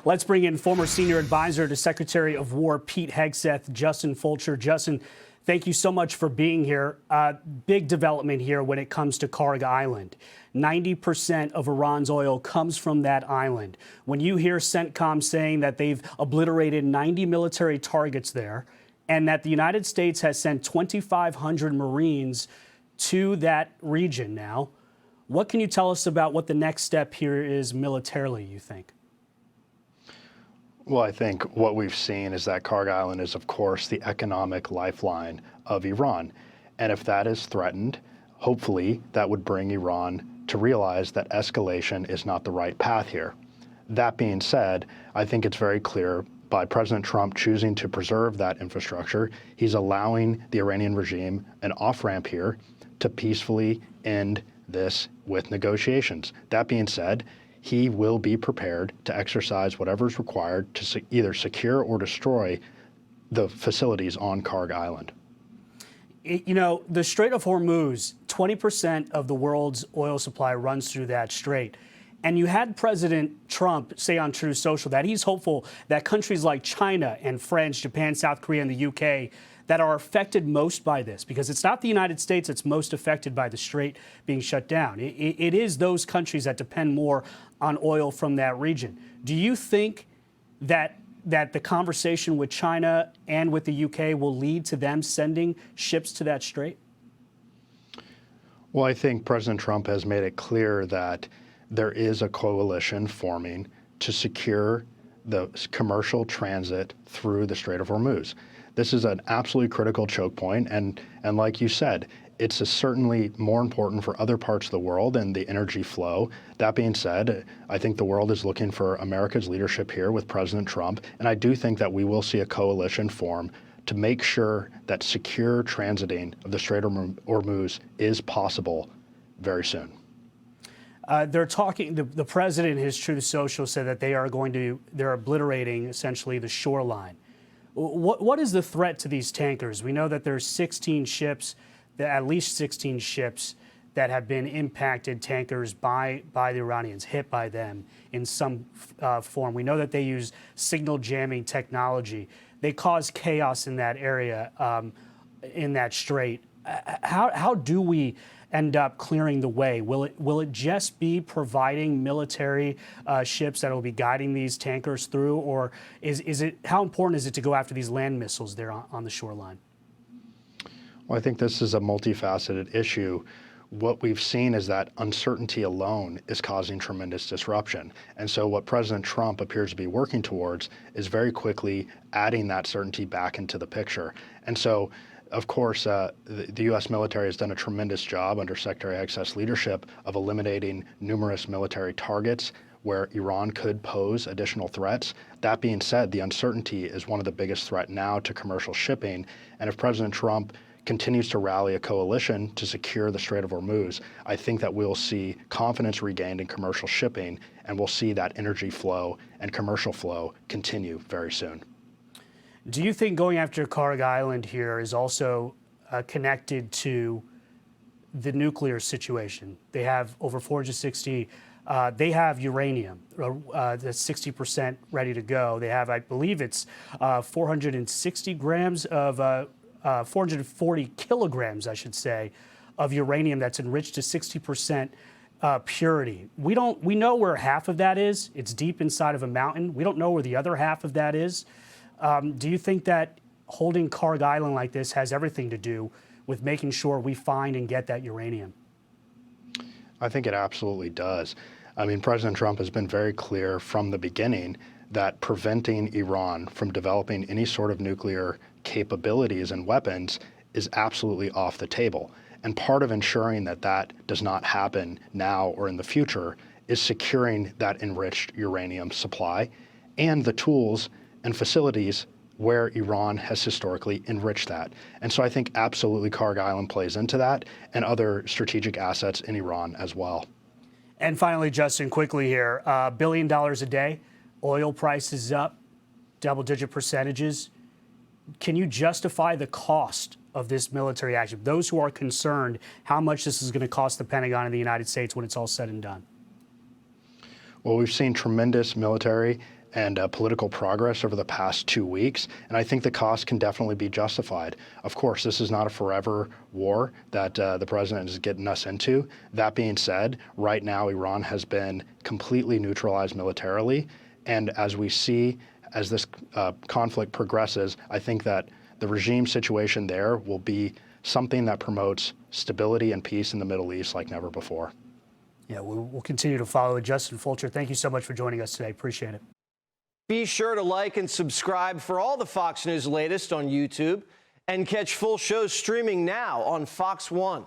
Let's bring in former senior advisor to Secretary of War Pete Hegseth, Justin Fulcher. Justin, thank you so much for being here. Big development here when it comes to Kharg Island. 90% of Iran's oil comes from that island. When you hear CENTCOM saying that they've obliterated 90 military targets there and that the United States has sent 2,500 Marines to that region now, what can you tell us about what the next step here is militarily, you think? Well, I think what we've seen is that Kharg Island is, of course, the economic lifeline of Iran. And if that is threatened, hopefully that would bring Iran to realize that escalation is not the right path here. That being said, I think it's very clear by President Trump choosing to preserve that infrastructure, he's allowing the Iranian regime an off-ramp here to peacefully end this with negotiations. That being said, he will be prepared to exercise whatever is required to either secure or destroy the facilities on Kharg Island. You know, the Strait of Hormuz, 20% of the world's oil supply runs through that strait. And you had President Trump say on Truth Social that he's hopeful that countries like China and France, Japan, South Korea, and the UK that are affected most by this, because it's not the United States that's most affected by the strait being shut down. It is those countries that depend more on oil from that region. Do you think that the conversation with China and with the UK will lead to them sending ships to that strait? Well, I think President Trump has made it clear that there is a coalition forming to secure the commercial transit through the Strait of Hormuz. This is an absolutely critical choke point, and like you said, it's certainly more important for other parts of the world and the energy flow. That being said, I think the world is looking for America's leadership here with President Trump, and I do think that we will see a coalition form to make sure that secure transiting of the Strait of Hormuz is possible very soon. They're talking, the president in his Truth Social said that they're obliterating essentially the shoreline. What is the threat to these tankers? We know that there's 16 ships, at least 16 ships that have been impacted, tankers by the Iranians, hit by them in some form. We know that they use signal jamming technology. They cause chaos in that area, in that strait. How do we end up clearing the way? Will it just be providing military ships that will be guiding these tankers through, or how important is it to go after these land missiles there on the shoreline? Well, I think this is a multifaceted issue. What we've seen is that uncertainty alone is causing tremendous disruption. And so what President Trump appears to be working towards is very quickly adding that certainty back into the picture. And so, of course, the U.S. military has done a tremendous job under Secretary Hegseth's leadership of eliminating numerous military targets where Iran could pose additional threats. That being said, the uncertainty is one of the biggest threats now to commercial shipping. And if President Trump continues to rally a coalition to secure the Strait of Hormuz, I think that we'll see confidence regained in commercial shipping, and we'll see that energy flow and commercial flow continue very soon. Do you think going after Kharg Island here is also connected to the nuclear situation? They have over 460, they have uranium, that's 60% ready to go. They have, I believe it's 460 grams of, 440 kilograms, I should say, of uranium that's enriched to 60% purity. We know where half of that is. It's deep inside of a mountain. We don't know where the other half of that is. Do you think that holding Kharg Island like this has everything to do with making sure we find and get that uranium? I think it absolutely does. I mean, President Trump has been very clear from the beginning that preventing Iran from developing any sort of nuclear capabilities and weapons is absolutely off the table. And part of ensuring that that does not happen now or in the future is securing that enriched uranium supply and the tools and facilities where Iran has historically enriched that. And so I think absolutely Kharg Island plays into that, and other strategic assets in Iran as well. And finally, Justin, quickly here, $1 billion a day, oil prices up, double-digit percentages. Can you justify the cost of this military action? Those who are concerned how much this is going to cost the Pentagon and the United States when it's all said and done. Well, we've seen tremendous military and political progress over the past 2 weeks, and I think the cost can definitely be justified. Of course, this is not a forever war that the president is getting us into. That being said, right now Iran has been completely neutralized militarily, and as we see, as this conflict progresses, I think that the regime situation there will be something that promotes stability and peace in the Middle East like never before. Yeah, we'll continue to follow it. Justin Fulcher, thank you so much for joining us today. Appreciate it. Be sure to like and subscribe for all the Fox News latest on YouTube and catch full shows streaming now on Fox One.